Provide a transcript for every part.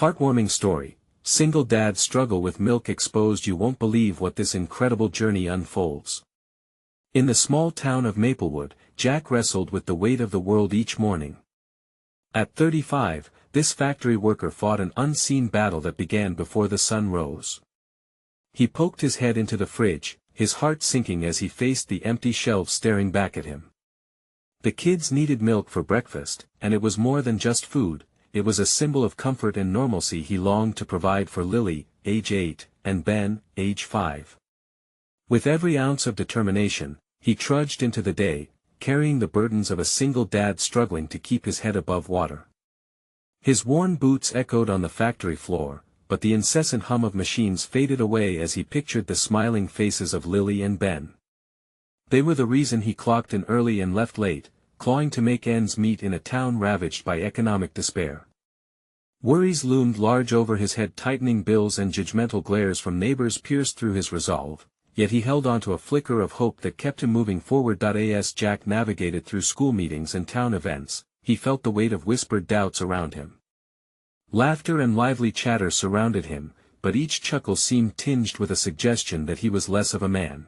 Heartwarming story, single dad struggle with milk exposed. You won't believe what this incredible journey unfolds. In the small town of Maplewood, Jack wrestled with the weight of the world each morning. At 35, this factory worker fought an unseen battle that began before the sun rose. He poked his head into the fridge, his heart sinking as he faced the empty shelves staring back at him. The kids needed milk for breakfast, and it was more than just food. It was a symbol of comfort and normalcy he longed to provide for Lily, age 8, and Ben, age 5. With every ounce of determination, he trudged into the day, carrying the burdens of a single dad struggling to keep his head above water. His worn boots echoed on the factory floor, but the incessant hum of machines faded away as he pictured the smiling faces of Lily and Ben. They were the reason he clocked in early and left late, clawing to make ends meet in a town ravaged by economic despair. Worries loomed large over his head, tightening bills and judgmental glares from neighbors pierced through his resolve, yet he held on to a flicker of hope that kept him moving forward. As Jack navigated through school meetings and town events, he felt the weight of whispered doubts around him. Laughter and lively chatter surrounded him, but each chuckle seemed tinged with a suggestion that he was less of a man.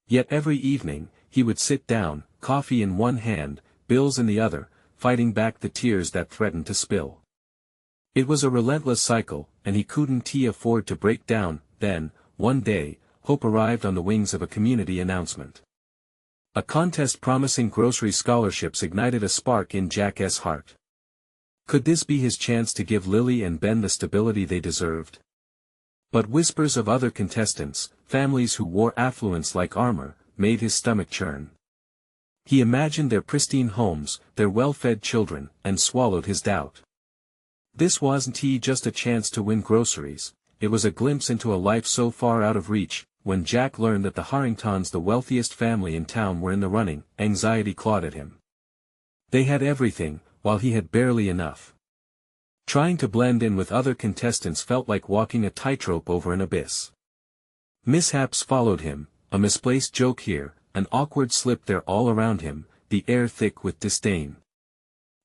Yet every evening, he would sit down, coffee in one hand, bills in the other, fighting back the tears that threatened to spill. It was a relentless cycle, and he couldn't afford to break down. Then, one day, hope arrived on the wings of a community announcement. A contest promising grocery scholarships ignited a spark in Jack's heart. Could this be his chance to give Lily and Ben the stability they deserved? But whispers of other contestants, families who wore affluence like armor, made his stomach churn. He imagined their pristine homes, their well-fed children, and swallowed his doubt. This wasn't just a chance to win groceries, it was a glimpse into a life so far out of reach. When Jack learned that the Harringtons, the wealthiest family in town, were in the running, anxiety clawed at him. They had everything, while he had barely enough. Trying to blend in with other contestants felt like walking a tightrope over an abyss. Mishaps followed him, a misplaced joke here, an awkward slip there, all around him, the air thick with disdain.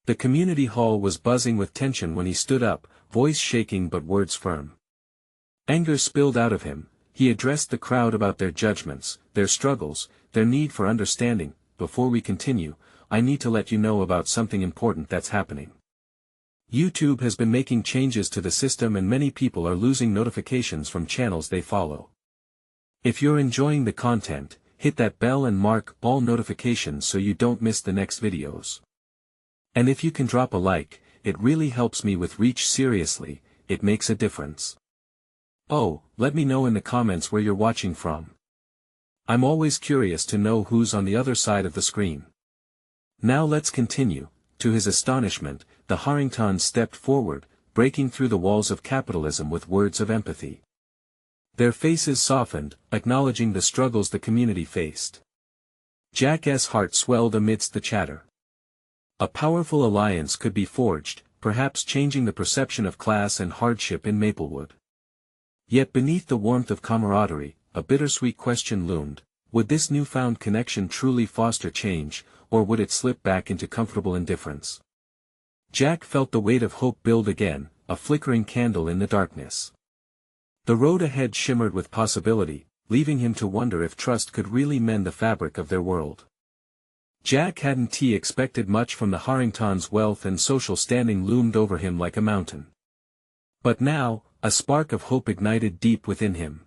The community hall was buzzing with tension when he stood up, voice shaking but words firm. Anger spilled out of him. He addressed the crowd about their judgments, their struggles, their need for understanding. Before we continue, I need to let you know about something important that's happening. YouTube has been making changes to the system and many people are losing notifications from channels they follow. If you're enjoying the content, hit that bell and mark all notifications so you don't miss the next videos. And if you can drop a like, it really helps me with reach. Seriously, it makes a difference. Oh, let me know in the comments where you're watching from. I'm always curious to know who's on the other side of the screen. Now let's continue. To his astonishment, the Harringtons stepped forward, breaking through the walls of capitalism with words of empathy. Their faces softened, acknowledging the struggles the community faced. Jack's heart swelled amidst the chatter. A powerful alliance could be forged, perhaps changing the perception of class and hardship in Maplewood. Yet beneath the warmth of camaraderie, a bittersweet question loomed: would this newfound connection truly foster change, or would it slip back into comfortable indifference? Jack felt the weight of hope build again, a flickering candle in the darkness. The road ahead shimmered with possibility, leaving him to wonder if trust could really mend the fabric of their world. Jack hadn't expected much from the Harringtons' wealth and social standing loomed over him like a mountain. But now, a spark of hope ignited deep within him.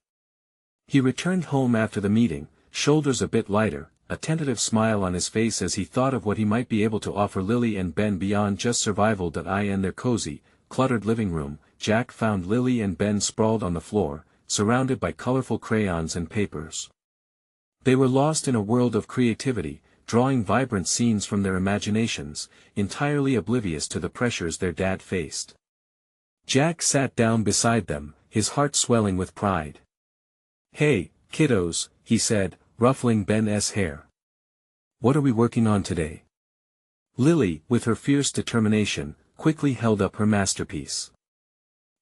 He returned home after the meeting, shoulders a bit lighter, a tentative smile on his face as he thought of what he might be able to offer Lily and Ben beyond just survival. In their cozy, cluttered living room, Jack found Lily and Ben sprawled on the floor, surrounded by colorful crayons and papers. They were lost in a world of creativity, drawing vibrant scenes from their imaginations, entirely oblivious to the pressures their dad faced. Jack sat down beside them, his heart swelling with pride. "Hey, kiddos," he said, ruffling Ben's hair. "What are we working on today?" Lily, with her fierce determination, quickly held up her masterpiece.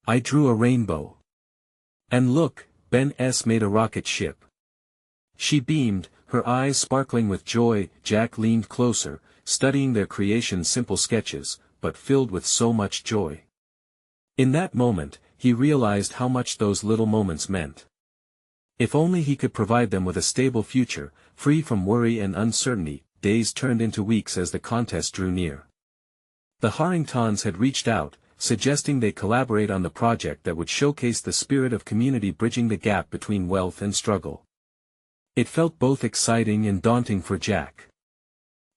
"I drew a rainbow." "And look, Ben made a rocket ship." She beamed, her eyes sparkling with joy. Jack leaned closer, studying their creation's simple sketches, but filled with so much joy. In that moment, he realized how much those little moments meant. If only he could provide them with a stable future, free from worry and uncertainty. Days turned into weeks as the contest drew near. The Harringtons had reached out, suggesting they collaborate on the project that would showcase the spirit of community bridging the gap between wealth and struggle. It felt both exciting and daunting for Jack.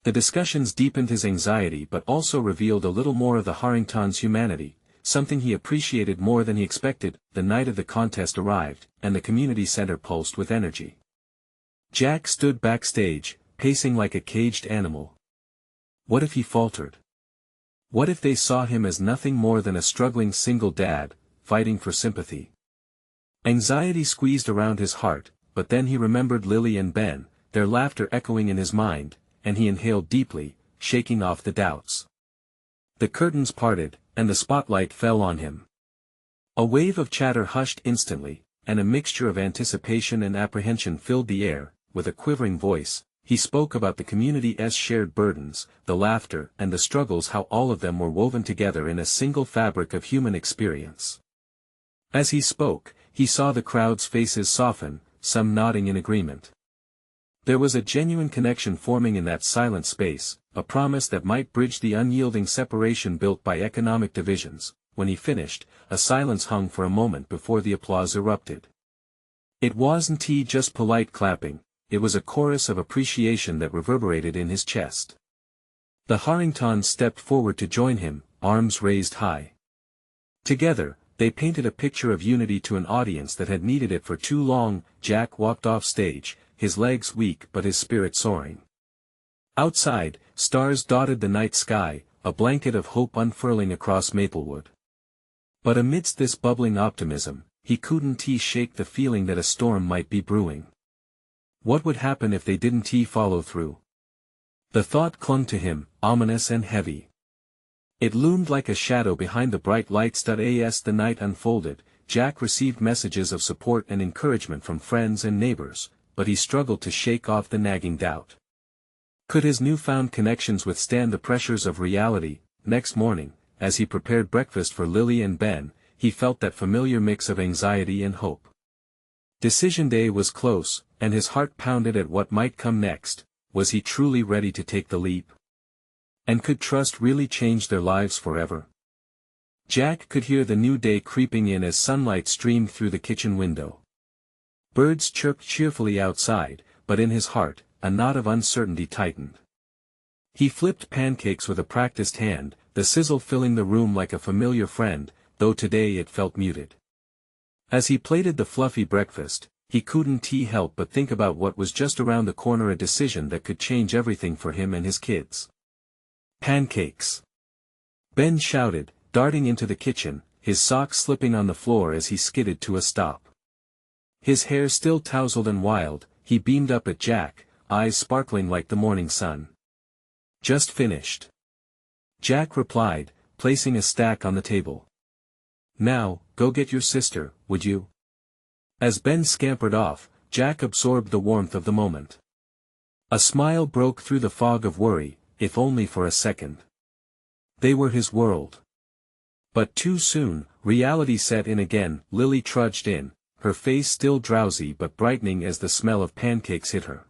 The discussions deepened his anxiety but also revealed a little more of the Harringtons' humanity, something he appreciated more than he expected. The night of the contest arrived, and the community center pulsed with energy. Jack stood backstage, pacing like a caged animal. What if he faltered? What if they saw him as nothing more than a struggling single dad, fighting for sympathy? Anxiety squeezed around his heart, but then he remembered Lily and Ben, their laughter echoing in his mind, and he inhaled deeply, shaking off the doubts. The curtains parted, and the spotlight fell on him. A wave of chatter hushed instantly, and a mixture of anticipation and apprehension filled the air. With a quivering voice, he spoke about the community's shared burdens, the laughter and the struggles, how all of them were woven together in a single fabric of human experience. As he spoke, he saw the crowd's faces soften, some nodding in agreement. There was a genuine connection forming in that silent space, a promise that might bridge the unyielding separation built by economic divisions. When he finished, a silence hung for a moment before the applause erupted. It wasn't just polite clapping. It was a chorus of appreciation that reverberated in his chest. The Harringtons stepped forward to join him, arms raised high. Together, they painted a picture of unity to an audience that had needed it for too long. Jack walked off stage, his legs weak but his spirit soaring. Outside, stars dotted the night sky, a blanket of hope unfurling across Maplewood. But amidst this bubbling optimism, he couldn't shake the feeling that a storm might be brewing. What would happen if they didn't follow through? The thought clung to him, ominous and heavy. It loomed like a shadow behind the bright lights. As the night unfolded, Jack received messages of support and encouragement from friends and neighbors, but he struggled to shake off the nagging doubt. Could his newfound connections withstand the pressures of reality? Next morning, as he prepared breakfast for Lily and Ben, he felt that familiar mix of anxiety and hope. Decision day was close, and his heart pounded at what might come next. Was he truly ready to take the leap? And could trust really change their lives forever? Jack could hear the new day creeping in as sunlight streamed through the kitchen window. Birds chirped cheerfully outside, but in his heart, a knot of uncertainty tightened. He flipped pancakes with a practiced hand, the sizzle filling the room like a familiar friend, though today it felt muted. As he plated the fluffy breakfast, he couldn't help but think about what was just around the corner, a decision that could change everything for him and his kids. Pancakes! Ben shouted, darting into the kitchen, his socks slipping on the floor as he skidded to a stop. His hair still tousled and wild, he beamed up at Jack, eyes sparkling like the morning sun. Just finished. Jack replied, placing a stack on the table. Now, go get your sister, would you? As Ben scampered off, Jack absorbed the warmth of the moment. A smile broke through the fog of worry, if only for a second. They were his world. But too soon, reality set in again. Lily trudged in, her face still drowsy but brightening as the smell of pancakes hit her.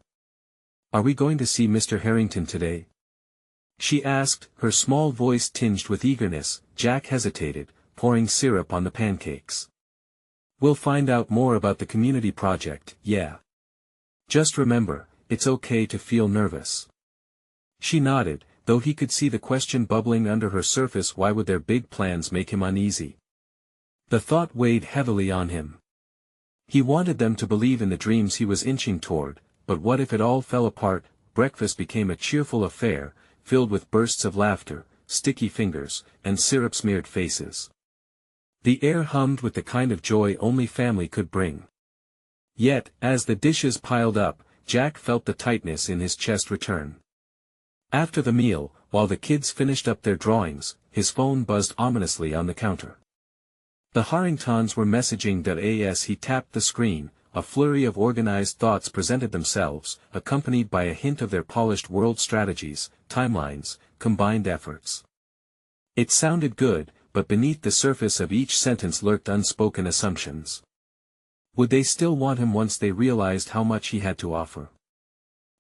Are we going to see Mr. Harrington today? She asked, her small voice tinged with eagerness. Jack hesitated, pouring syrup on the pancakes. We'll find out more about the community project, yeah. Just remember, it's okay to feel nervous. She nodded, though he could see the question bubbling under her surface. Why would their big plans make him uneasy? The thought weighed heavily on him. He wanted them to believe in the dreams he was inching toward, but what if it all fell apart? Breakfast became a cheerful affair, filled with bursts of laughter, sticky fingers, and syrup-smeared faces. The air hummed with the kind of joy only family could bring. Yet, as the dishes piled up, Jack felt the tightness in his chest return. After the meal, while the kids finished up their drawings, his phone buzzed ominously on the counter. The Harringtons were messaging. As he tapped the screen, a flurry of organized thoughts presented themselves, accompanied by a hint of their polished world strategies, timelines, combined efforts. It sounded good, but beneath the surface of each sentence lurked unspoken assumptions. Would they still want him once they realized how much he had to offer?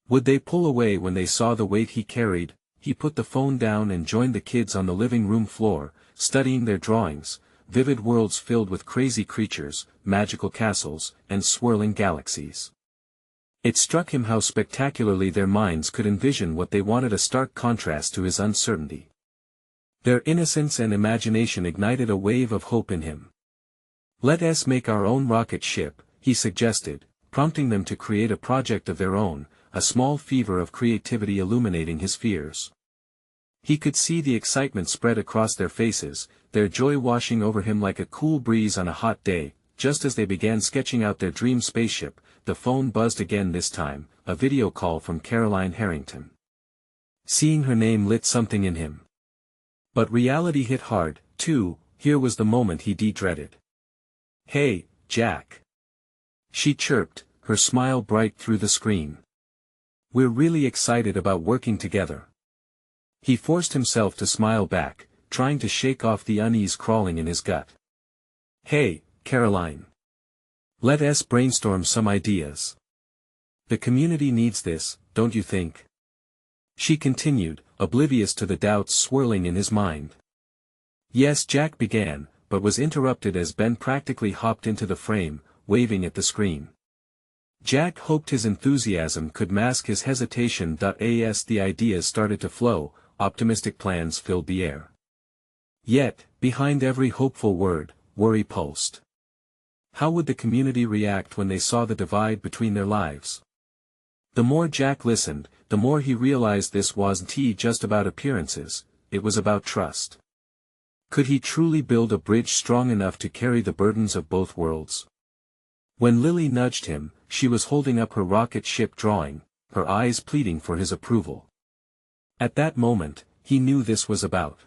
Would they pull away when they saw the weight he carried? He put the phone down and joined the kids on the living room floor, studying their drawings, vivid worlds filled with crazy creatures, magical castles, and swirling galaxies. It struck him how spectacularly their minds could envision what they wanted, a stark contrast to his uncertainty. Their innocence and imagination ignited a wave of hope in him. "Let us make our own rocket ship," he suggested, prompting them to create a project of their own, a small fever of creativity illuminating his fears. He could see the excitement spread across their faces, their joy washing over him like a cool breeze on a hot day. Just as they began sketching out their dream spaceship, the phone buzzed again, this time, a video call from Caroline Harrington. Seeing her name lit something in him. But reality hit hard, too. Here was the moment he dreaded. "Hey, Jack," she chirped, her smile bright through the screen. "We're really excited about working together." He forced himself to smile back, trying to shake off the unease crawling in his gut. "Hey, Caroline. Let us brainstorm some ideas. The community needs this, don't you think?" she continued, oblivious to the doubts swirling in his mind. "Yes," Jack began, but was interrupted as Ben practically hopped into the frame, waving at the screen. Jack hoped his enthusiasm could mask his hesitation. As the ideas started to flow, optimistic plans filled the air. Yet, behind every hopeful word, worry pulsed. How would the community react when they saw the divide between their lives? The more Jack listened, the more he realized this wasn't just about appearances, it was about trust. Could he truly build a bridge strong enough to carry the burdens of both worlds? When Lily nudged him, she was holding up her rocket ship drawing, her eyes pleading for his approval. At that moment, he knew this was about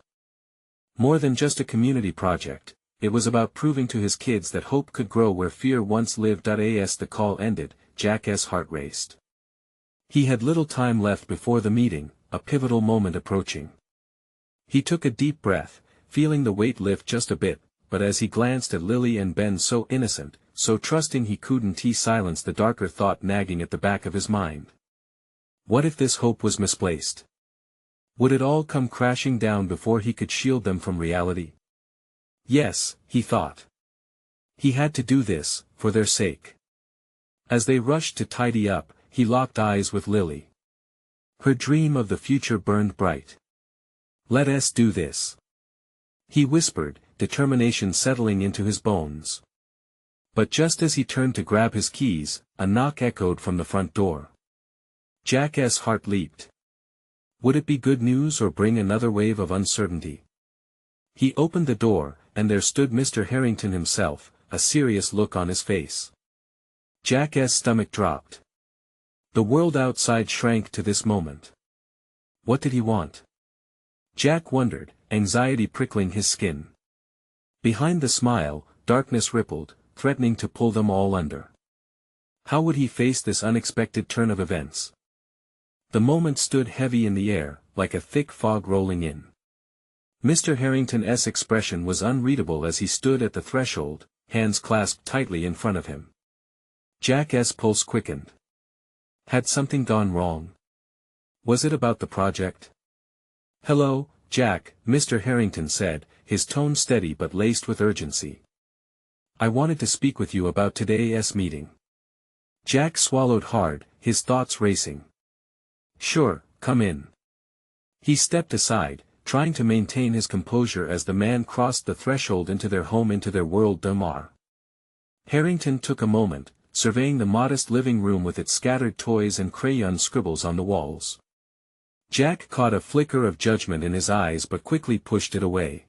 more than just a community project. It was about proving to his kids that hope could grow where fear once lived. As the call ended, Jack's heart raced. He had little time left before the meeting, a pivotal moment approaching. He took a deep breath, feeling the weight lift just a bit, but as he glanced at Lily and Ben, so innocent, so trusting, he couldn't silence the darker thought nagging at the back of his mind. What if this hope was misplaced? Would it all come crashing down before he could shield them from reality? Yes, he thought. He had to do this, for their sake. As they rushed to tidy up, he locked eyes with Lily. Her dream of the future burned bright. "Let us do this," he whispered, determination settling into his bones. But just as he turned to grab his keys, a knock echoed from the front door. Jack's heart leaped. Would it be good news or bring another wave of uncertainty? He opened the door, and there stood Mr. Harrington himself, a serious look on his face. Jack's stomach dropped. The world outside shrank to this moment. What did he want? Jack wondered, anxiety prickling his skin. Behind the smile, darkness rippled, threatening to pull them all under. How would he face this unexpected turn of events? The moment stood heavy in the air, like a thick fog rolling in. Mr. Harrington's expression was unreadable as he stood at the threshold, hands clasped tightly in front of him. Jack's pulse quickened. Had something gone wrong? Was it about the project? "Hello, Jack," Mr. Harrington said, his tone steady but laced with urgency. "I wanted to speak with you about today's meeting." Jack swallowed hard, his thoughts racing. "Sure, come in." He stepped aside, trying to maintain his composure as the man crossed the threshold into their home, into their world. Harrington took a moment, surveying the modest living room with its scattered toys and crayon scribbles on the walls. Jack caught a flicker of judgment in his eyes but quickly pushed it away.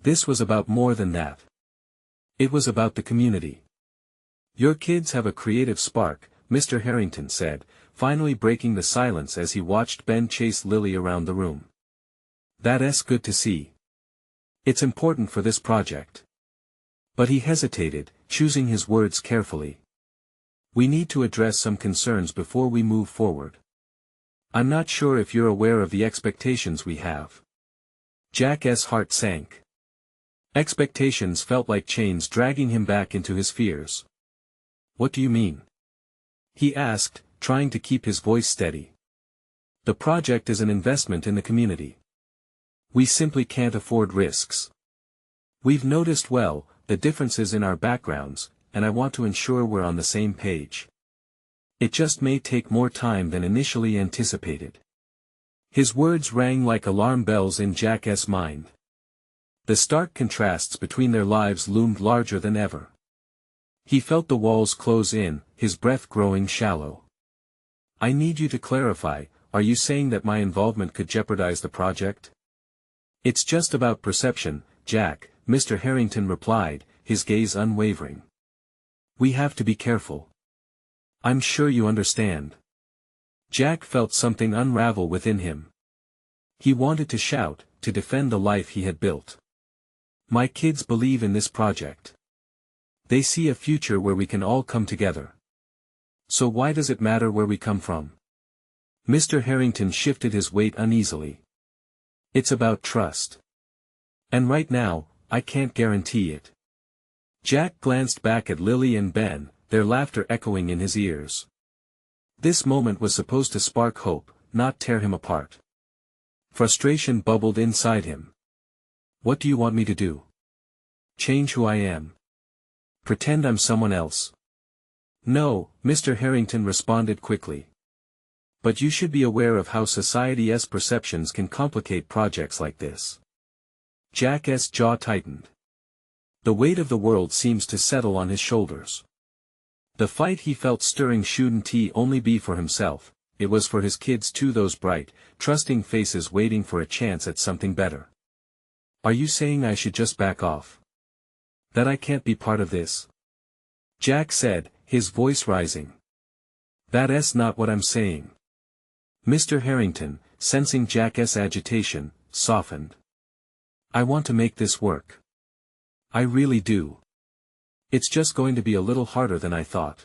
This was about more than that. It was about the community. "Your kids have a creative spark," Mr. Harrington said, finally breaking the silence as he watched Ben chase Lily around the room. "That's good to see. It's important for this project." But he hesitated, choosing his words carefully. "We need to address some concerns before we move forward. I'm not sure if you're aware of the expectations we have." Jack's heart sank. Expectations felt like chains dragging him back into his fears. What do you mean? He asked, trying to keep his voice steady. The project is an investment in the community. We simply can't afford risks. We've noticed the differences in our backgrounds, and I want to ensure we're on the same page. It just may take more time than initially anticipated. His words rang like alarm bells in Jack's mind. The stark contrasts between their lives loomed larger than ever. He felt the walls close in, his breath growing shallow. I need you to clarify, are you saying that my involvement could jeopardize the project? It's just about perception, Jack, Mr. Harrington replied, his gaze unwavering. We have to be careful. I'm sure you understand. Jack felt something unravel within him. He wanted to shout, to defend the life he had built. My kids believe in this project. They see a future where we can all come together. So why does it matter where we come from? Mr. Harrington shifted his weight uneasily. It's about trust. And right now, I can't guarantee it. Jack glanced back at Lily and Ben, their laughter echoing in his ears. This moment was supposed to spark hope, not tear him apart. Frustration bubbled inside him. What do you want me to do? Change who I am? Pretend I'm someone else? No, Mr. Harrington responded quickly. But you should be aware of how society's perceptions can complicate projects like this. Jack's jaw tightened. The weight of the world seems to settle on his shoulders. The fight he felt stirring shouldn't only be for himself, it was for his kids too, those bright, trusting faces waiting for a chance at something better. Are you saying I should just back off? That I can't be part of this? Jack said, his voice rising. That's not what I'm saying. Mr. Harrington, sensing Jack's agitation, softened. I want to make this work. I really do. It's just going to be a little harder than I thought.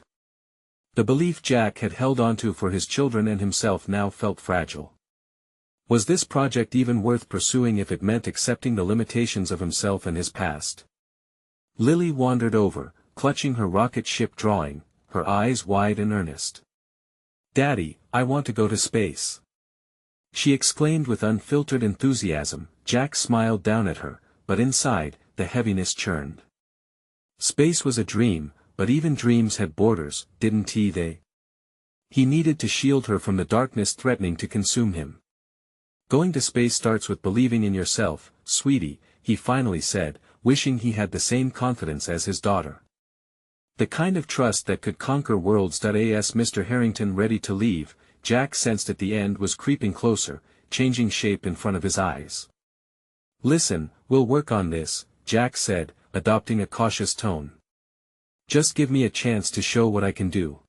The belief Jack had held onto for his children and himself now felt fragile. Was this project even worth pursuing if it meant accepting the limitations of himself and his past? Lily wandered over, clutching her rocket ship drawing, her eyes wide and earnest. Daddy, I want to go to space. She exclaimed with unfiltered enthusiasm. Jack smiled down at her, but inside, the heaviness churned. Space was a dream, but even dreams had borders, didn't they? He needed to shield her from the darkness threatening to consume him. Going to space starts with believing in yourself, sweetie, he finally said, wishing he had the same confidence as his daughter. The kind of trust that could conquer worlds. As Mr. Harrington ready to leave, Jack sensed at the end was creeping closer, changing shape in front of his eyes. Listen, we'll work on this, Jack said, adopting a cautious tone. Just give me a chance to show what I can do.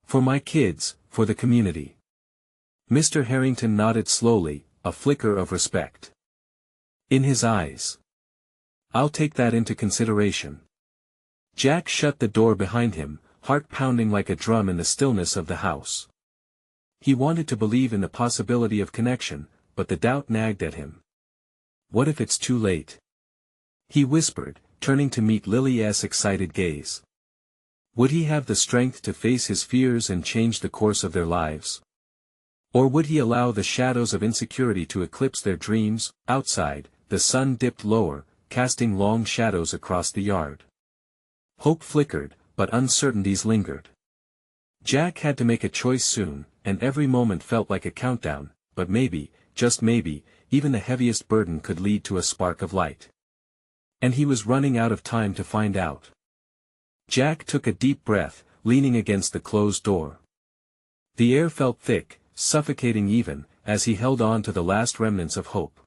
For my kids, for the community. Mr. Harrington nodded slowly, a flicker of respect in his eyes. I'll take that into consideration. Jack shut the door behind him, heart pounding like a drum in the stillness of the house. He wanted to believe in the possibility of connection, but the doubt nagged at him. What if it's too late? He whispered, turning to meet Lily's excited gaze. Would he have the strength to face his fears and change the course of their lives? Or would he allow the shadows of insecurity to eclipse their dreams? Outside, the sun dipped lower, casting long shadows across the yard. Hope flickered, but uncertainties lingered. Jack had to make a choice soon, and every moment felt like a countdown, but maybe, just maybe, even the heaviest burden could lead to a spark of light. And he was running out of time to find out. Jack took a deep breath, leaning against the closed door. The air felt thick, suffocating even, as he held on to the last remnants of hope.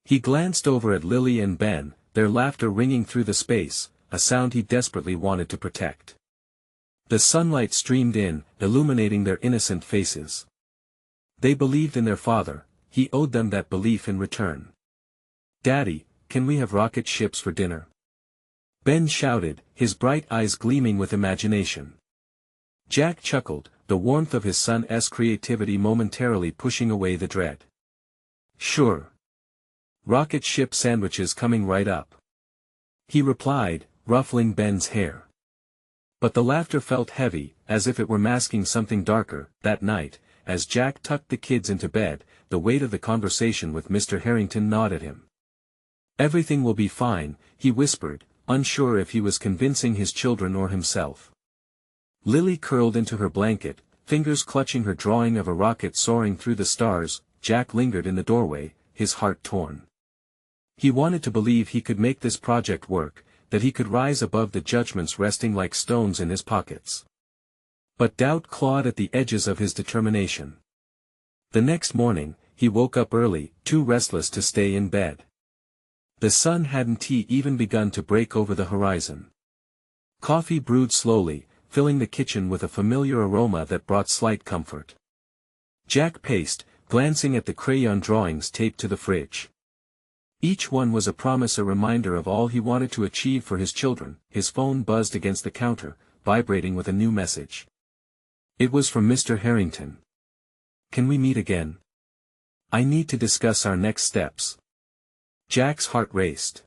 He glanced over at Lily and Ben, their laughter ringing through the space, a sound he desperately wanted to protect. The sunlight streamed in, illuminating their innocent faces. They believed in their father, he owed them that belief in return. Daddy, can we have rocket ships for dinner? Ben shouted, his bright eyes gleaming with imagination. Jack chuckled, the warmth of his son's creativity momentarily pushing away the dread. Sure. Rocket ship sandwiches coming right up. he replied, ruffling Ben's hair. But the laughter felt heavy, as if it were masking something darker. That night, as Jack tucked the kids into bed, the weight of the conversation with Mr. Harrington gnawed at him. "Everything will be fine," he whispered, unsure if he was convincing his children or himself. Lily curled into her blanket, fingers clutching her drawing of a rocket soaring through the stars. Jack lingered in the doorway, his heart torn. He wanted to believe he could make this project work, that he could rise above the judgments resting like stones in his pockets. But doubt clawed at the edges of his determination. The next morning, he woke up early, too restless to stay in bed. The sun hadn't even begun to break over the horizon. Coffee brewed slowly, filling the kitchen with a familiar aroma that brought slight comfort. Jack paced, glancing at the crayon drawings taped to the fridge. Each one was a promise, a reminder of all he wanted to achieve for his children. His phone buzzed against the counter, vibrating with a new message. It was from Mr. Harrington. "Can we meet again? I need to discuss our next steps." Jack's heart raced.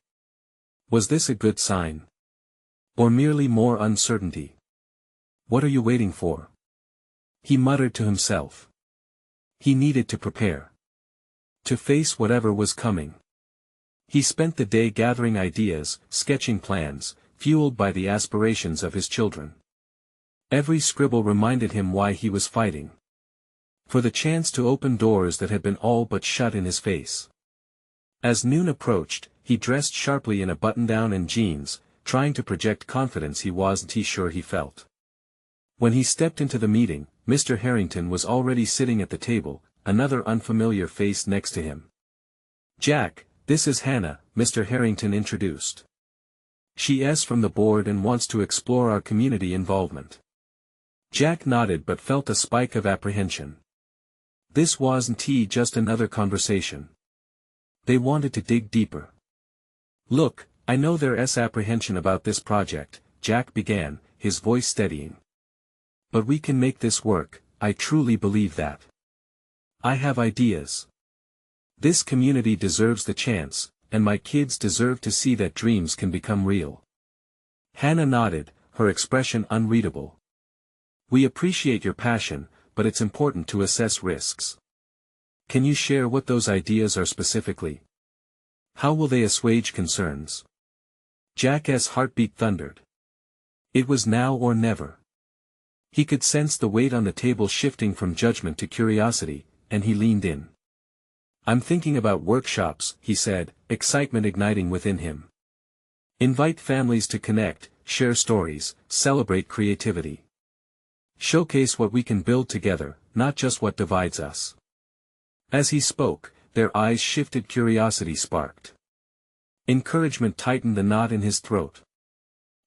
Was this a good sign? Or merely more uncertainty? "What are you waiting for?" he muttered to himself. He needed to prepare. To face whatever was coming. He spent the day gathering ideas, sketching plans, fueled by the aspirations of his children. Every scribble reminded him why he was fighting. For the chance to open doors that had been all but shut in his face. As noon approached, he dressed sharply in a button-down and jeans, trying to project confidence he wasn't sure he felt. When he stepped into the meeting, Mr. Harrington was already sitting at the table, another unfamiliar face next to him. "Jack, this is Hannah," Mr. Harrington introduced. "She's from the board and wants to explore our community involvement." Jack nodded but felt a spike of apprehension. This wasn't just another conversation. They wanted to dig deeper. "Look, I know there's apprehension about this project," Jack began, his voice steadying. "But we can make this work, I truly believe that. I have ideas. This community deserves the chance, and my kids deserve to see that dreams can become real." Hannah nodded, her expression unreadable. "We appreciate your passion, but it's important to assess risks. Can you share what those ideas are specifically? How will they assuage concerns?" Jack's heartbeat thundered. It was now or never. He could sense the weight on the table shifting from judgment to curiosity, and he leaned in. "I'm thinking about workshops," he said, excitement igniting within him. "Invite families to connect, share stories, celebrate creativity. Showcase what we can build together, not just what divides us." As he spoke, their eyes shifted, curiosity sparked. Encouragement tightened the knot in his throat.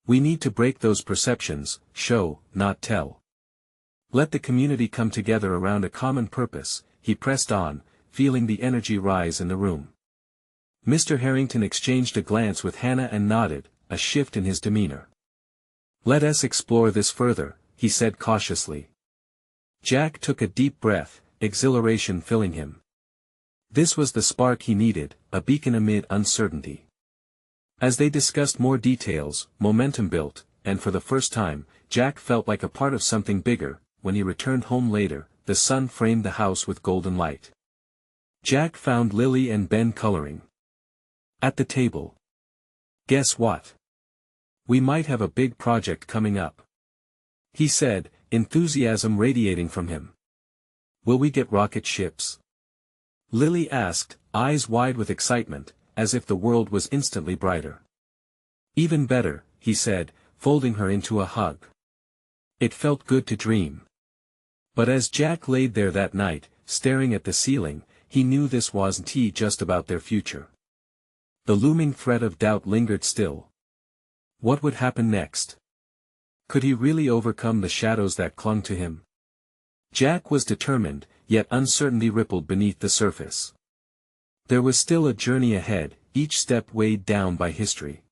"We need to break those perceptions, show, not tell. Let the community come together around a common purpose," he pressed on, feeling the energy rise in the room. Mr. Harrington exchanged a glance with Hannah and nodded, a shift in his demeanor. "Let us explore this further," he said cautiously. Jack took a deep breath, exhilaration filling him. This was the spark he needed, a beacon amid uncertainty. As they discussed more details, momentum built, and for the first time, Jack felt like a part of something bigger. When he returned home later, the sun framed the house with golden light. Jack found Lily and Ben coloring at the table. "Guess what? We might have a big project coming up," he said, enthusiasm radiating from him. "Will we get rocket ships?" Lily asked, eyes wide with excitement, as if the world was instantly brighter. "Even better," he said, folding her into a hug. It felt good to dream. But as Jack laid there that night, staring at the ceiling, he knew this wasn't just about their future. The looming threat of doubt lingered still. What would happen next? Could he really overcome the shadows that clung to him? Jack was determined, yet uncertainty rippled beneath the surface. There was still a journey ahead, each step weighed down by history.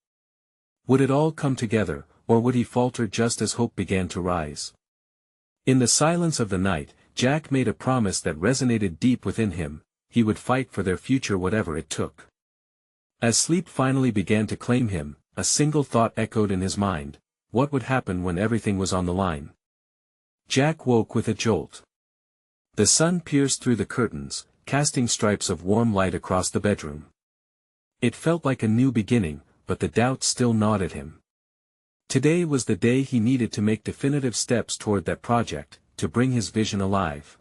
Would it all come together, or would he falter just as hope began to rise? In the silence of the night, Jack made a promise that resonated deep within him: he would fight for their future whatever it took. As sleep finally began to claim him, a single thought echoed in his mind: what would happen when everything was on the line? Jack woke with a jolt. The sun pierced through the curtains, casting stripes of warm light across the bedroom. It felt like a new beginning, but the doubt still gnawed at him. Today was the day he needed to make definitive steps toward that project, to bring his vision alive.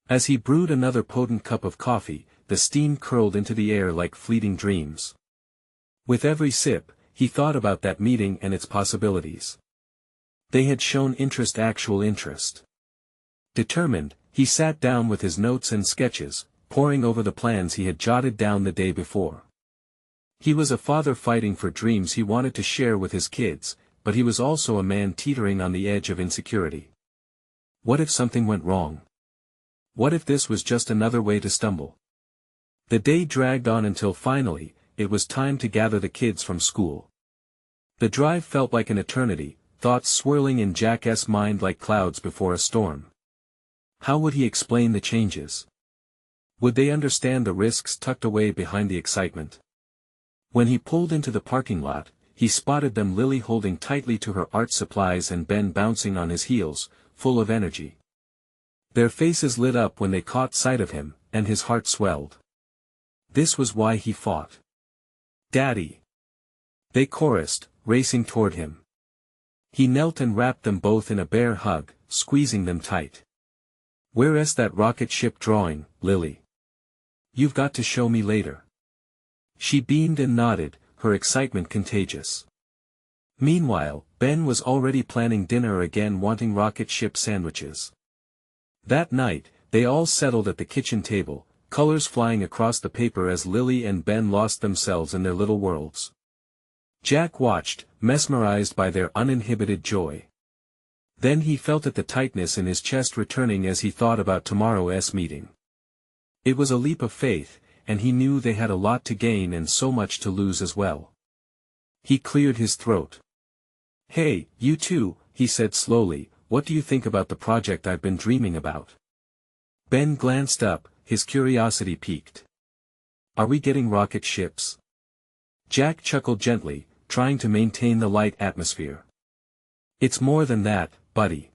As he brewed another potent cup of coffee, the steam curled into the air like fleeting dreams. With every sip, he thought about that meeting and its possibilities. They had shown actual interest. Determined, he sat down with his notes and sketches, poring over the plans he had jotted down the day before. He was a father fighting for dreams he wanted to share with his kids, but he was also a man teetering on the edge of insecurity. What if something went wrong? What if this was just another way to stumble? The day dragged on until finally, it was time to gather the kids from school. The drive felt like an eternity, thoughts swirling in Jack's mind like clouds before a storm. How would he explain the changes? Would they understand the risks tucked away behind the excitement? When he pulled into the parking lot, he spotted them, Lily holding tightly to her art supplies and Ben bouncing on his heels, full of energy. Their faces lit up when they caught sight of him, and his heart swelled. This was why he fought. "Daddy!" they chorused, racing toward him. He knelt and wrapped them both in a bear hug, squeezing them tight. "Where's that rocket ship drawing, Lily? You've got to show me later." She beamed and nodded, her excitement contagious. Meanwhile, Ben was already planning dinner again, wanting rocket ship sandwiches. That night, they all settled at the kitchen table, colors flying across the paper as Lily and Ben lost themselves in their little worlds. Jack watched, mesmerized by their uninhibited joy. Then he felt the tightness in his chest returning as he thought about tomorrow's meeting. It was a leap of faith, and he knew they had a lot to gain and so much to lose as well. He cleared his throat. "Hey, you two," he said slowly, "what do you think about the project I've been dreaming about?" Ben glanced up, his curiosity piqued. "Are we getting rocket ships?" Jack chuckled gently, trying to maintain the light atmosphere. "It's more than that, buddy.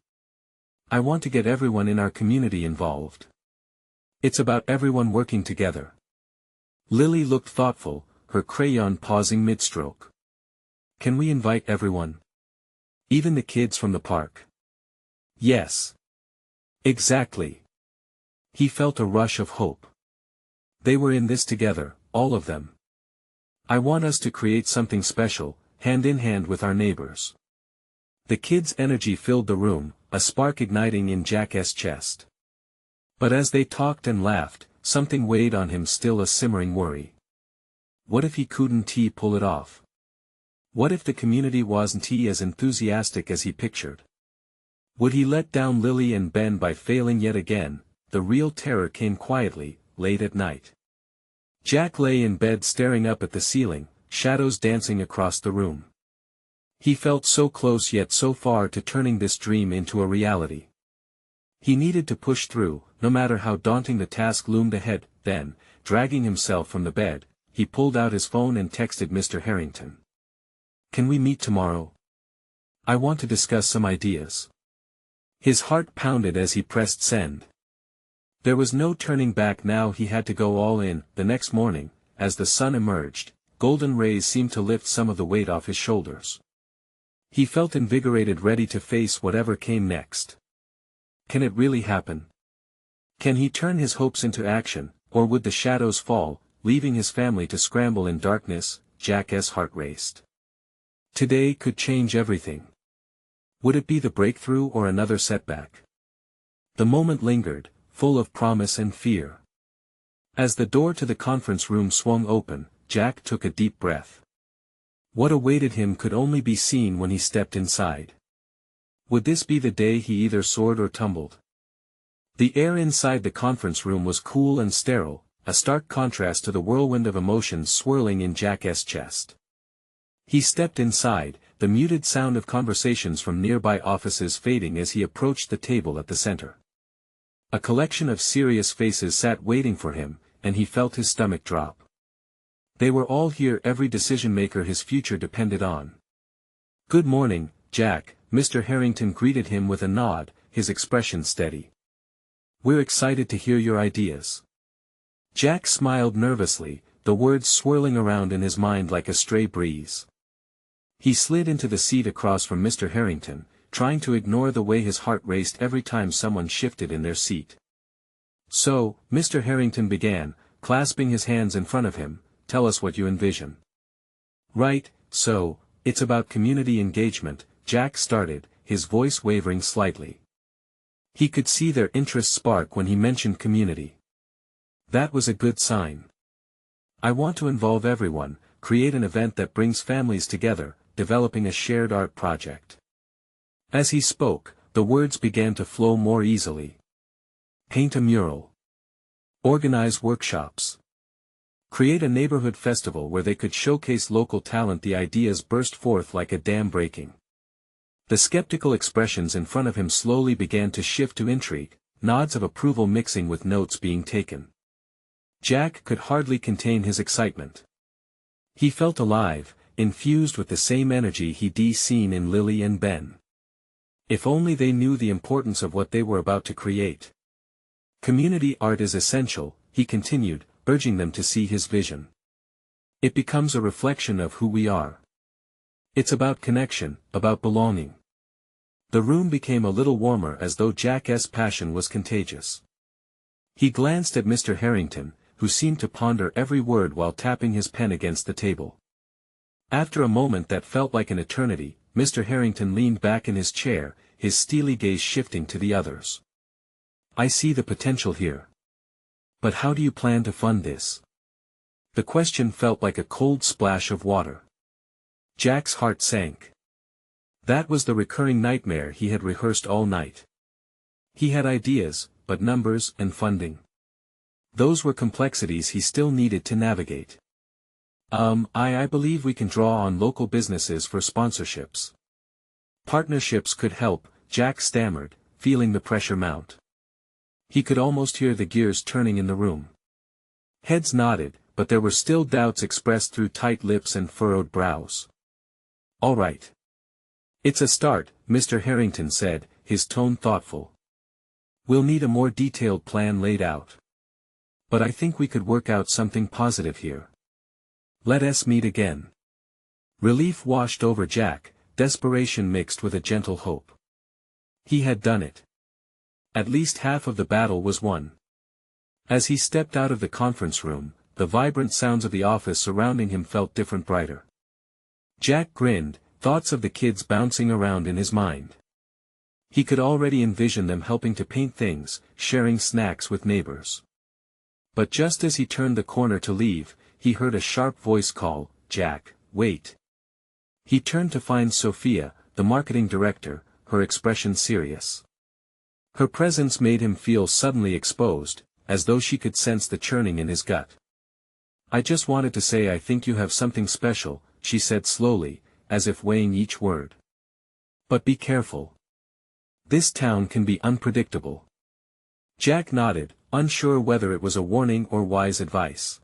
I want to get everyone in our community involved. It's about everyone working together." Lily looked thoughtful, her crayon pausing mid-stroke. "Can we invite everyone? Even the kids from the park?" "Yes. Exactly." He felt a rush of hope. They were in this together, all of them. "I want us to create something special, hand in hand with our neighbors." The kids' energy filled the room, a spark igniting in Jack's chest. But as they talked and laughed, something weighed on him, still a simmering worry. What if he couldn't pull it off? What if the community wasn't as enthusiastic as he pictured? Would he let down Lily and Ben by failing yet again? The real terror came quietly, late at night. Jack lay in bed staring up at the ceiling, shadows dancing across the room. He felt so close yet so far to turning this dream into a reality. He needed to push through, no matter how daunting the task loomed ahead. Then, dragging himself from the bed, he pulled out his phone and texted Mr. Harrington. "Can we meet tomorrow? I want to discuss some ideas." His heart pounded as he pressed send. There was no turning back now, he had to go all in. The next morning, as the sun emerged, golden rays seemed to lift some of the weight off his shoulders. He felt invigorated, ready to face whatever came next. Can it really happen? Can he turn his hopes into action, or would the shadows fall, leaving his family to scramble in darkness? Jack's heart raced. Today could change everything. Would it be the breakthrough or another setback? The moment lingered, full of promise and fear. As the door to the conference room swung open, Jack took a deep breath. What awaited him could only be seen when he stepped inside. Would this be the day he either soared or tumbled? The air inside the conference room was cool and sterile, a stark contrast to the whirlwind of emotions swirling in Jack's chest. He stepped inside, the muted sound of conversations from nearby offices fading as he approached the table at the center. A collection of serious faces sat waiting for him, and he felt his stomach drop. They were all here, every decision-maker his future depended on. "Good morning, Jack," Mr. Harrington greeted him with a nod, his expression steady. "We're excited to hear your ideas." Jack smiled nervously, the words swirling around in his mind like a stray breeze. He slid into the seat across from Mr. Harrington, trying to ignore the way his heart raced every time someone shifted in their seat. "So," Mr. Harrington began, clasping his hands in front of him, "tell us what you envision." "Right, so, it's about community engagement," Jack started, his voice wavering slightly. He could see their interest spark when he mentioned community. That was a good sign. "I want to involve everyone, create an event that brings families together, developing a shared art project." As he spoke, the words began to flow more easily. "Paint a mural. Organize workshops. Create a neighborhood festival where they could showcase local talent." The ideas burst forth like a dam breaking. The skeptical expressions in front of him slowly began to shift to intrigue, nods of approval mixing with notes being taken. Jack could hardly contain his excitement. He felt alive, infused with the same energy he'd seen in Lily and Ben. If only they knew the importance of what they were about to create. "Community art is essential," he continued, urging them to see his vision. "It becomes a reflection of who we are. It's about connection, about belonging." The room became a little warmer as though Jack's passion was contagious. He glanced at Mr. Harrington, who seemed to ponder every word while tapping his pen against the table. After a moment that felt like an eternity, Mr. Harrington leaned back in his chair, his steely gaze shifting to the others. "I see the potential here. But how do you plan to fund this?" The question felt like a cold splash of water. Jack's heart sank. That was the recurring nightmare he had rehearsed all night. He had ideas, but numbers and funding. Those were complexities he still needed to navigate. I believe we can draw on local businesses for sponsorships. Partnerships could help," Jack stammered, feeling the pressure mount. He could almost hear the gears turning in the room. Heads nodded, but there were still doubts expressed through tight lips and furrowed brows. "All right. It's a start," Mr. Harrington said, his tone thoughtful. "We'll need a more detailed plan laid out. But I think we could work out something positive here. Let us meet again." Relief washed over Jack, desperation mixed with a gentle hope. He had done it. At least half of the battle was won. As he stepped out of the conference room, the vibrant sounds of the office surrounding him felt different, brighter. Jack grinned, thoughts of the kids bouncing around in his mind. He could already envision them helping to paint things, sharing snacks with neighbors. But just as he turned the corner to leave, he heard a sharp voice call, "Jack, wait." He turned to find Sophia, the marketing director, her expression serious. Her presence made him feel suddenly exposed, as though she could sense the churning in his gut. "I just wanted to say I think you have something special," she said slowly, as if weighing each word. "But be careful. This town can be unpredictable." Jack nodded, unsure whether it was a warning or wise advice.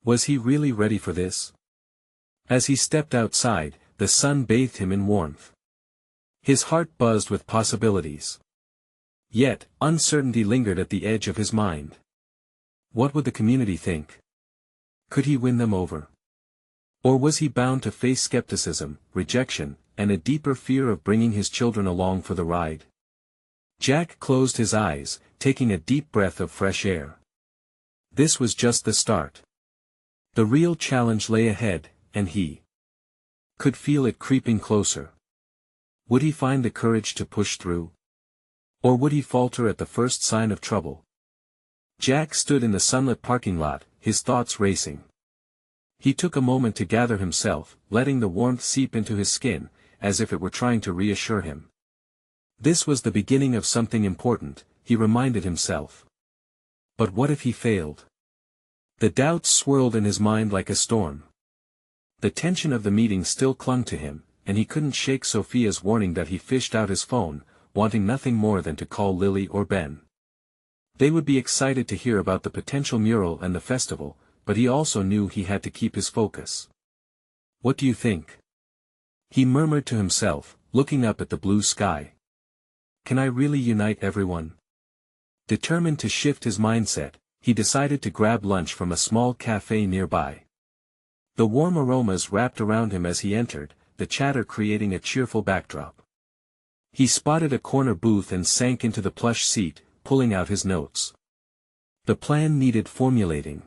Was he really ready for this? As he stepped outside, the sun bathed him in warmth. His heart buzzed with possibilities. Yet, uncertainty lingered at the edge of his mind. What would the community think? Could he win them over? Or was he bound to face skepticism, rejection, and a deeper fear of bringing his children along for the ride? Jack closed his eyes, taking a deep breath of fresh air. This was just the start. The real challenge lay ahead, and he could feel it creeping closer. Would he find the courage to push through? Or would he falter at the first sign of trouble? Jack stood in the sunlit parking lot, his thoughts racing. He took a moment to gather himself, letting the warmth seep into his skin, as if it were trying to reassure him. This was the beginning of something important, he reminded himself. But what if he failed? The doubts swirled in his mind like a storm. The tension of the meeting still clung to him, and he couldn't shake Sophia's warning that he fished out his phone, wanting nothing more than to call Lily or Ben. They would be excited to hear about the potential mural and the festival, but he also knew he had to keep his focus. "What do you think?" he murmured to himself, looking up at the blue sky. "Can I really unite everyone?" Determined to shift his mindset, he decided to grab lunch from a small cafe nearby. The warm aromas wrapped around him as he entered, the chatter creating a cheerful backdrop. He spotted a corner booth and sank into the plush seat, pulling out his notes. The plan needed formulating.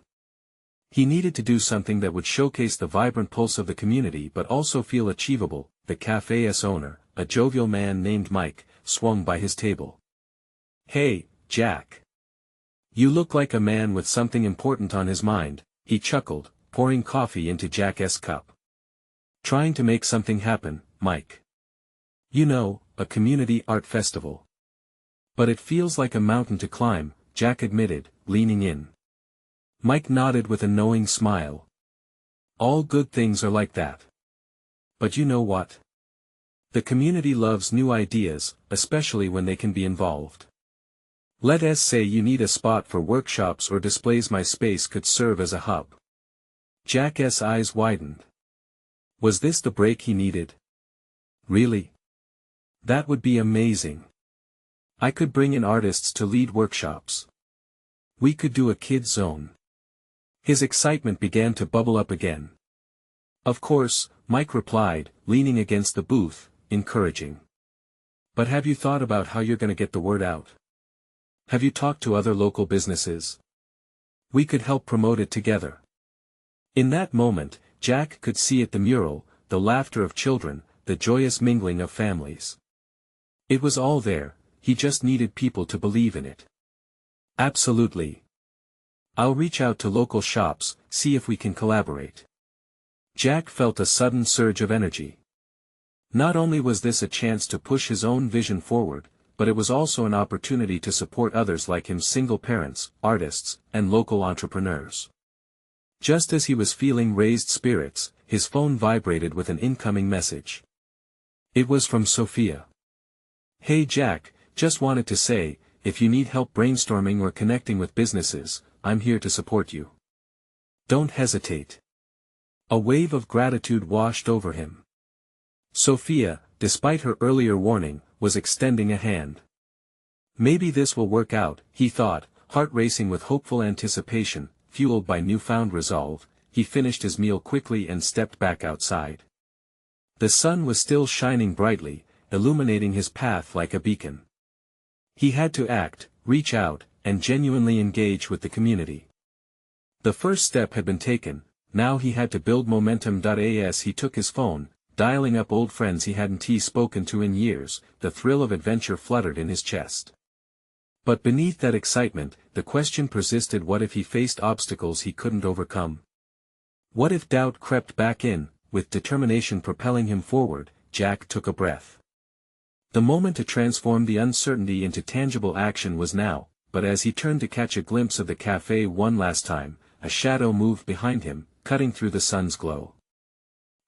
He needed to do something that would showcase the vibrant pulse of the community but also feel achievable. The cafe's owner, a jovial man named Mike, swung by his table. "Hey, Jack. You look like a man with something important on his mind," he chuckled, pouring coffee into Jack's cup. "Trying to make something happen, Mike. You know, a community art festival." "But it feels like a mountain to climb," Jack admitted, leaning in. Mike nodded with a knowing smile. "All good things are like that. But you know what? The community loves new ideas, especially when they can be involved. Let's say you need a spot for workshops or displays. My space could serve as a hub." Jack's eyes widened. Was this the break he needed? Really? That would be amazing. I could bring in artists to lead workshops. We could do a kids zone. His excitement began to bubble up again. "Of course," Mike replied, leaning against the booth, encouraging. "But have you thought about how you're going to get the word out? Have you talked to other local businesses? We could help promote it together." In that moment, Jack could see at the mural, the laughter of children, the joyous mingling of families. It was all there, he just needed people to believe in it. "Absolutely. I'll reach out to local shops, see if we can collaborate." Jack felt a sudden surge of energy. Not only was this a chance to push his own vision forward, but it was also an opportunity to support others like him, single parents, artists, and local entrepreneurs. Just as he was feeling raised spirits, his phone vibrated with an incoming message. It was from Sophia. "Hey Jack, just wanted to say, if you need help brainstorming or connecting with businesses, I'm here to support you. Don't hesitate." A wave of gratitude washed over him. Sophia, despite her earlier warning, was extending a hand. Maybe this will work out, he thought, heart racing with hopeful anticipation, fueled by newfound resolve. He finished his meal quickly and stepped back outside. The sun was still shining brightly, illuminating his path like a beacon. He had to act, reach out, and genuinely engage with the community. The first step had been taken, now he had to build momentum. As he took his phone, dialing up old friends he hadn't spoken to in years, the thrill of adventure fluttered in his chest. But beneath that excitement, the question persisted: what if he faced obstacles he couldn't overcome? What if doubt crept back in? With determination propelling him forward, Jack took a breath. The moment to transform the uncertainty into tangible action was now, but as he turned to catch a glimpse of the cafe one last time, a shadow moved behind him, cutting through the sun's glow.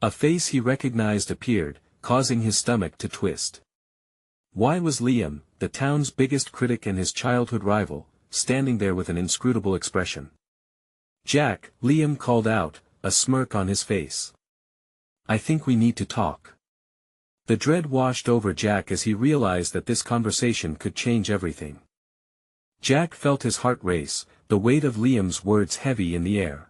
A face he recognized appeared, causing his stomach to twist. Why was Liam, the town's biggest critic and his childhood rival, standing there with an inscrutable expression? "Jack," Liam called out, a smirk on his face. "I think we need to talk." The dread washed over Jack as he realized that this conversation could change everything. Jack felt his heart race, the weight of Liam's words heavy in the air.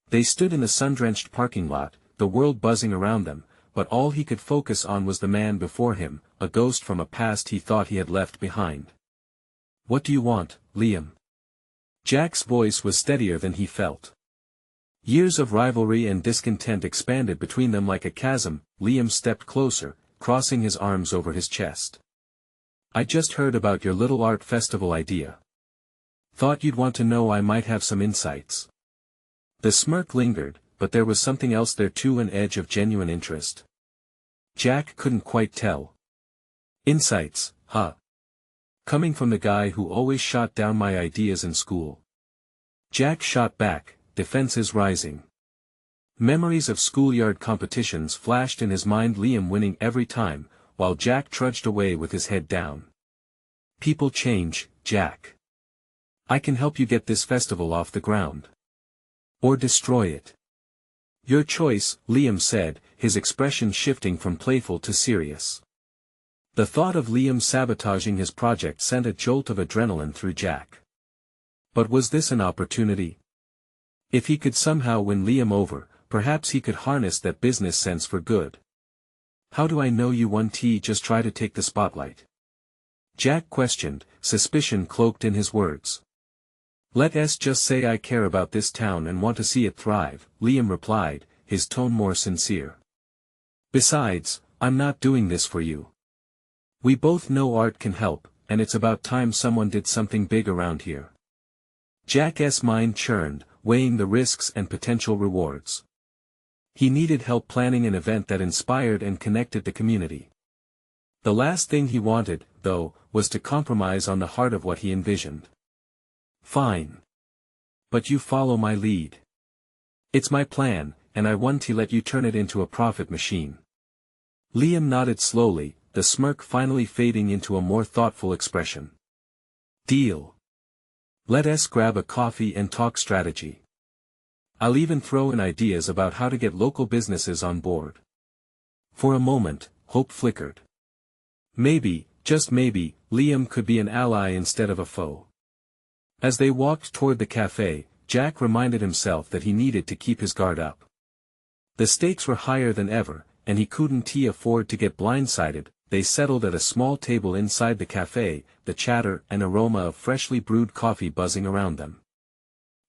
They stood in the sun-drenched parking lot, the world buzzing around them, but all he could focus on was the man before him, a ghost from a past he thought he had left behind. "What do you want, Liam?" Jack's voice was steadier than he felt. Years of rivalry and discontent expanded between them like a chasm. Liam stepped closer, crossing his arms over his chest. "I just heard about your little art festival idea. Thought you'd want to know. I might have some insights." The smirk lingered, but there was something else there too, an edge of genuine interest. Jack couldn't quite tell. "Insights, huh? Coming from the guy who always shot down my ideas in school." Jack shot back, defenses rising. Memories of schoolyard competitions flashed in his mind, Liam winning every time, while Jack trudged away with his head down. "People change, Jack. I can help you get this festival off the ground." Or destroy it. Your choice, Liam said, his expression shifting from playful to serious. The thought of Liam sabotaging his project sent a jolt of adrenaline through Jack. But was this an opportunity? If he could somehow win Liam over, perhaps he could harness that business sense for good. How do I know you won't just try to take the spotlight? Jack questioned, suspicion cloaked in his words. Let's just say I care about this town and want to see it thrive, Liam replied, his tone more sincere. Besides, I'm not doing this for you. We both know art can help, and it's about time someone did something big around here. Jack's mind churned, weighing the risks and potential rewards. He needed help planning an event that inspired and connected the community. The last thing he wanted, though, was to compromise on the heart of what he envisioned. Fine. But you follow my lead. It's my plan, and I want to let you turn it into a profit machine. Liam nodded slowly, the smirk finally fading into a more thoughtful expression. Deal. Let's grab a coffee and talk strategy. I'll even throw in ideas about how to get local businesses on board. For a moment, hope flickered. Maybe, just maybe, Liam could be an ally instead of a foe. As they walked toward the cafe, Jack reminded himself that he needed to keep his guard up. The stakes were higher than ever, and he couldn't afford to get blindsided. They settled at a small table inside the cafe, the chatter and aroma of freshly brewed coffee buzzing around them.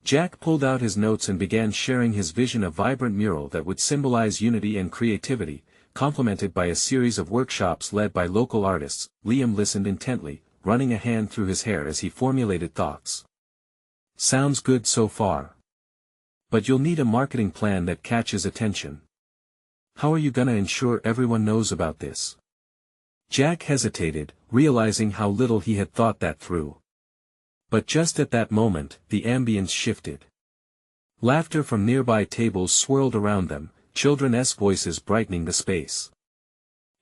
Jack pulled out his notes and began sharing his vision of a vibrant mural that would symbolize unity and creativity, complemented by a series of workshops led by local artists. Liam listened intently, running a hand through his hair as he formulated thoughts. Sounds good so far. But you'll need a marketing plan that catches attention. How are you gonna ensure everyone knows about this? Jack hesitated, realizing how little he had thought that through. But just at that moment, the ambience shifted. Laughter from nearby tables swirled around them, children's voices brightening the space.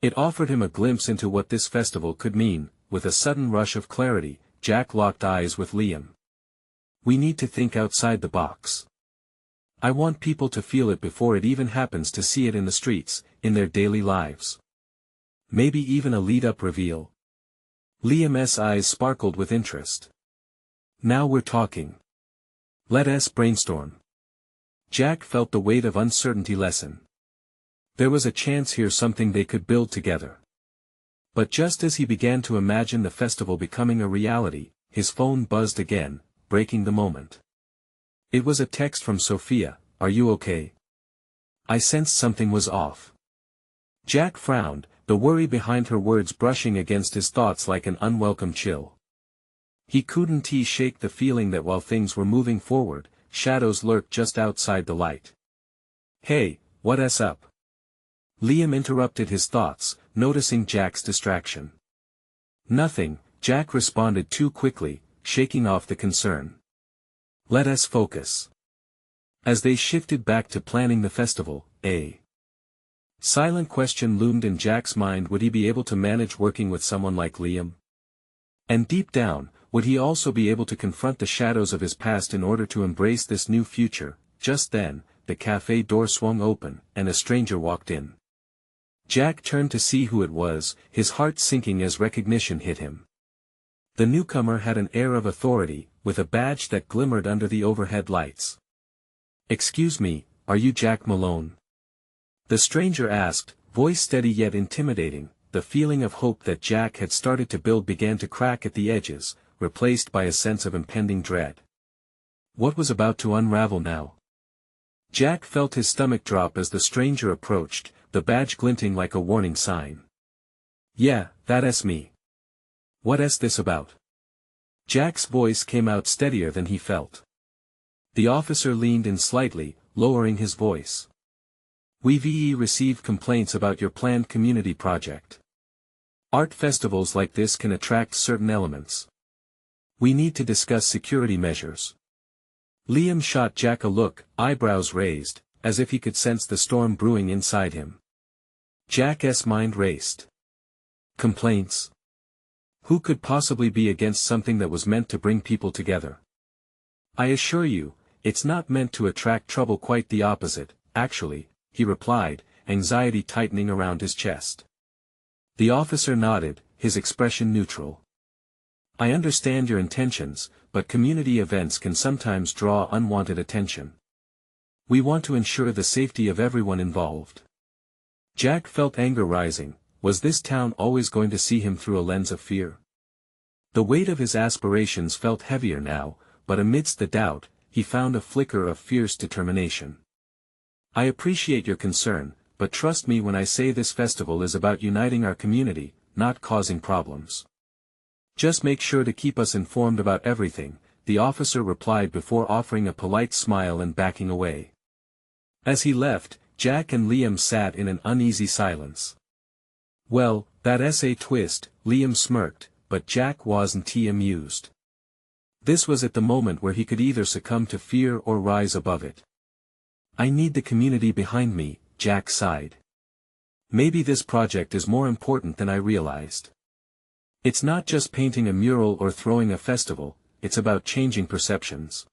It offered him a glimpse into what this festival could mean. With a sudden rush of clarity, Jack locked eyes with Liam. We need to think outside the box. I want people to feel it before it even happens, to see it in the streets, in their daily lives. Maybe even a lead-up reveal. Liam's eyes sparkled with interest. Now we're talking. Let's brainstorm. Jack felt the weight of uncertainty lessen. There was a chance here, something they could build together. But just as he began to imagine the festival becoming a reality, his phone buzzed again, breaking the moment. It was a text from Sophia. Are you okay? I sensed something was off. Jack frowned, the worry behind her words brushing against his thoughts like an unwelcome chill. He couldn't shake the feeling that while things were moving forward, shadows lurked just outside the light. Hey, what's up? Liam interrupted his thoughts, noticing Jack's distraction. Nothing, Jack responded too quickly, shaking off the concern. Let us focus. As they shifted back to planning the festival, a silent question loomed in Jack's mind: would he be able to manage working with someone like Liam? And deep down, would he also be able to confront the shadows of his past in order to embrace this new future? Just then, the cafe door swung open, and a stranger walked in. Jack turned to see who it was, his heart sinking as recognition hit him. The newcomer had an air of authority, with a badge that glimmered under the overhead lights. Excuse me, are you Jack Malone? The stranger asked, voice steady yet intimidating. The feeling of hope that Jack had started to build began to crack at the edges, replaced by a sense of impending dread. What was about to unravel now? Jack felt his stomach drop as the stranger approached, the badge glinting like a warning sign. Yeah, that's me. What's this about? Jack's voice came out steadier than he felt. The officer leaned in slightly, lowering his voice. We've received complaints about your planned community project. Art festivals like this can attract certain elements. We need to discuss security measures. Liam shot Jack a look, eyebrows raised, as if he could sense the storm brewing inside him. Jack's mind raced. Complaints? Who could possibly be against something that was meant to bring people together? I assure you, It's not meant to attract trouble, quite the opposite, actually, he replied, anxiety tightening around his chest. The officer nodded, his expression neutral. I understand your intentions, but community events can sometimes draw unwanted attention. We want to ensure the safety of everyone involved. Jack felt anger rising. Was this town always going to see him through a lens of fear? The weight of his aspirations felt heavier now, but amidst the doubt, he found a flicker of fierce determination. I appreciate your concern, but trust me when I say this festival is about uniting our community, not causing problems. Just make sure to keep us informed about everything, the officer replied before offering a polite smile and backing away. As he left, Jack and Liam sat in an uneasy silence. Well, that's a twist, Liam smirked, but Jack wasn't too amused. This was at the moment where he could either succumb to fear or rise above it. I need the community behind me, Jack sighed. Maybe this project is more important than I realized. It's not just painting a mural or throwing a festival, it's about changing perceptions.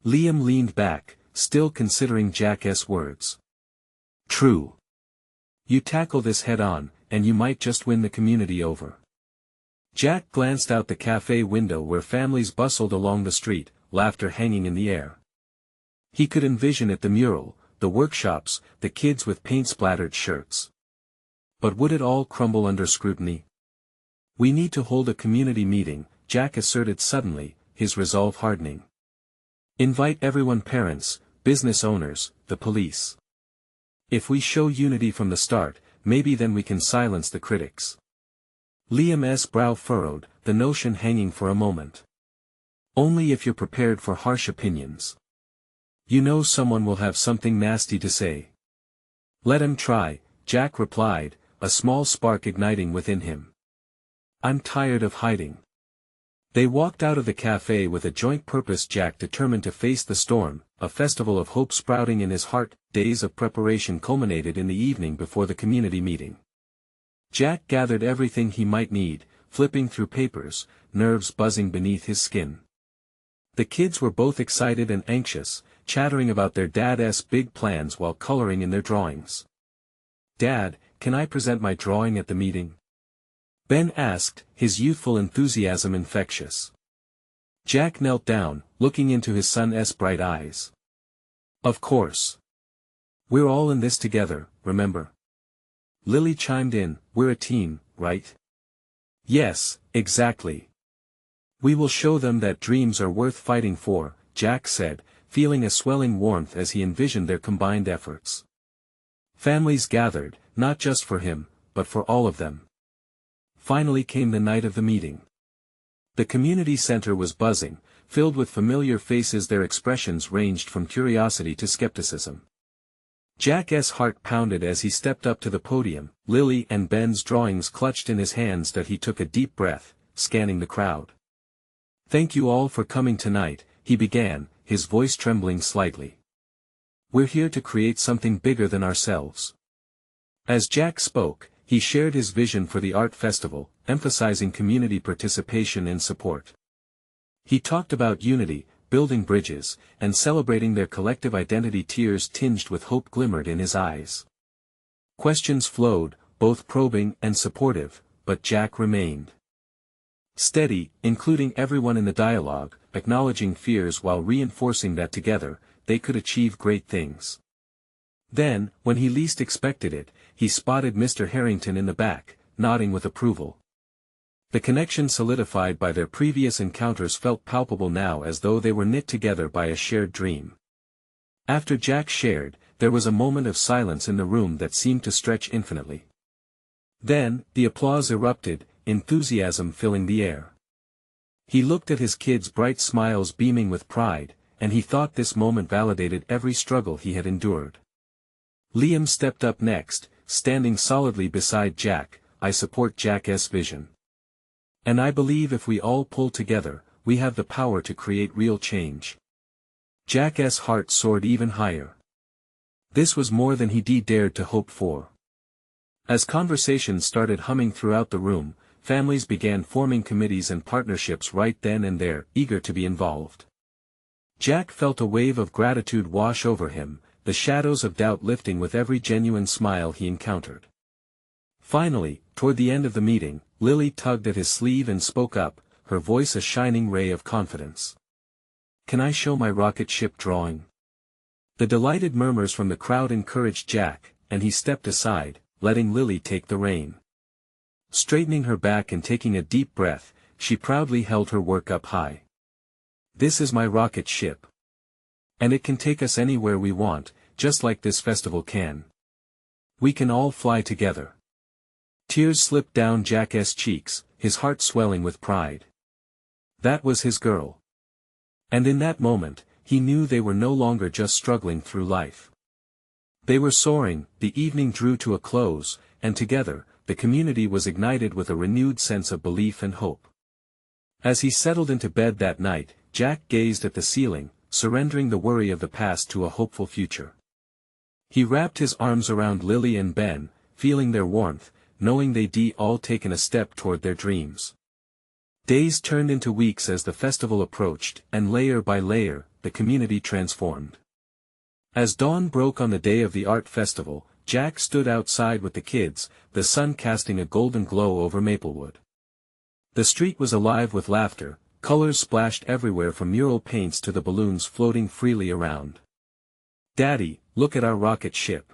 Liam leaned back, still considering Jack's words. True. You tackle this head-on, and you might just win the community over. Jack glanced out the cafe window where families bustled along the street, laughter hanging in the air. He could envision it, the mural, the workshops, the kids with paint-splattered shirts. But would it all crumble under scrutiny? We need to hold a community meeting, Jack asserted suddenly, his resolve hardening. Invite everyone, parents, business owners, the police. If we show unity from the start, maybe then we can silence the critics. Liam's brow furrowed, the notion hanging for a moment. Only if you're prepared for harsh opinions. You know someone will have something nasty to say. Let him try, Jack replied, a small spark igniting within him. I'm tired of hiding. They walked out of the cafe with a joint purpose, Jack determined to face the storm, a festival of hope sprouting in his heart. Days of preparation culminated in the evening before the community meeting. Jack gathered everything he might need, flipping through papers, nerves buzzing beneath his skin. The kids were both excited and anxious, chattering about their dad's big plans while coloring in their drawings. Dad, can I present my drawing at the meeting? Ben asked, his youthful enthusiasm infectious. Jack knelt down, looking into his son's bright eyes. Of course. We're all in this together, remember? Lily chimed in, we're a team, right? Yes, exactly. We will show them that dreams are worth fighting for, Jack said, feeling a swelling warmth as he envisioned their combined efforts. Families gathered, not just for him, but for all of them. Finally came the night of the meeting. The community center was buzzing, filled with familiar faces. Their expressions ranged from curiosity to skepticism. Jack's heart pounded as he stepped up to the podium, Lily and Ben's drawings clutched in his hands. That he took a deep breath, scanning the crowd. Thank you all for coming tonight, he began, his voice trembling slightly. We're here to create something bigger than ourselves. As Jack spoke, he shared his vision for the art festival, emphasizing community participation and support. He talked about unity, building bridges, and celebrating their collective identity. Tears tinged with hope glimmered in his eyes. Questions flowed, both probing and supportive, but Jack remained steady, including everyone in the dialogue, acknowledging fears while reinforcing that together, they could achieve great things. Then, when he least expected it, he spotted Mr. Harrington in the back, nodding with approval. The connection solidified by their previous encounters felt palpable now, as though they were knit together by a shared dream. After Jack shared, there was a moment of silence in the room that seemed to stretch infinitely. Then, the applause erupted, enthusiasm filling the air. He looked at his kids' bright smiles beaming with pride, and he thought this moment validated every struggle he had endured. Liam stepped up next, standing solidly beside Jack. I support Jack's vision. And I believe if we all pull together, we have the power to create real change. Jack's heart soared even higher. This was more than he dared to hope for. As conversations started humming throughout the room, families began forming committees and partnerships right then and there, eager to be involved. Jack felt a wave of gratitude wash over him, the shadows of doubt lifting with every genuine smile he encountered. Finally, toward the end of the meeting, Lily tugged at his sleeve and spoke up, her voice a shining ray of confidence. "Can I show my rocket ship drawing?" The delighted murmurs from the crowd encouraged Jack, and he stepped aside, letting Lily take the rein. Straightening her back and taking a deep breath, she proudly held her work up high. "This is my rocket ship. And it can take us anywhere we want, just like this festival can. We can all fly together." Tears slipped down Jack's cheeks, his heart swelling with pride. That was his girl. And in that moment, he knew they were no longer just struggling through life. They were soaring. The evening drew to a close, and together, the community was ignited with a renewed sense of belief and hope. As he settled into bed that night, Jack gazed at the ceiling, surrendering the worry of the past to a hopeful future. He wrapped his arms around Lily and Ben, feeling their warmth, knowing they'd all taken a step toward their dreams. Days turned into weeks as the festival approached, and layer by layer, the community transformed. As dawn broke on the day of the art festival, Jack stood outside with the kids, the sun casting a golden glow over Maplewood. The street was alive with laughter, colors splashed everywhere from mural paints to the balloons floating freely around. "Daddy, look at our rocket ship!"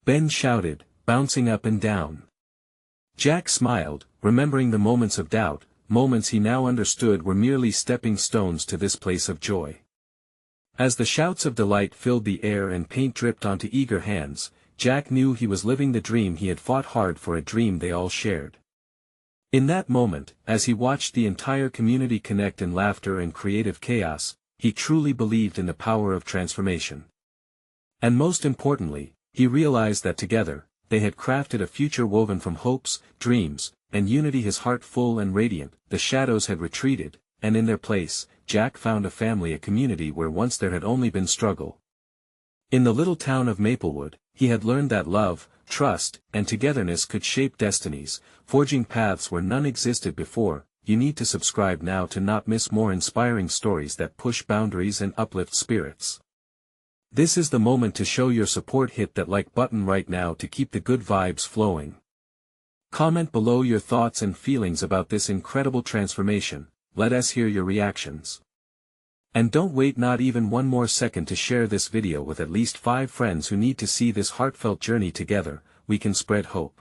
Ben shouted, bouncing up and down. Jack smiled, remembering the moments of doubt, moments he now understood were merely stepping stones to this place of joy. As the shouts of delight filled the air and paint dripped onto eager hands, Jack knew he was living the dream he had fought hard for, a dream they all shared. In that moment, as he watched the entire community connect in laughter and creative chaos, he truly believed in the power of transformation. And most importantly, he realized that together, they had crafted a future woven from hopes, dreams, and unity. His heart full and radiant, the shadows had retreated, and in their place, Jack found a family, a community where once there had only been struggle. In the little town of Maplewood, he had learned that love, trust, and togetherness could shape destinies, forging paths where none existed before. You need to subscribe now to not miss more inspiring stories that push boundaries and uplift spirits. This is the moment to show your support. Hit that like button right now to keep the good vibes flowing. Comment below your thoughts and feelings about this incredible transformation. Let us hear your reactions. And don't wait not even one more second to share this video with at least 5 friends who need to see this heartfelt journey. Together, we can spread hope.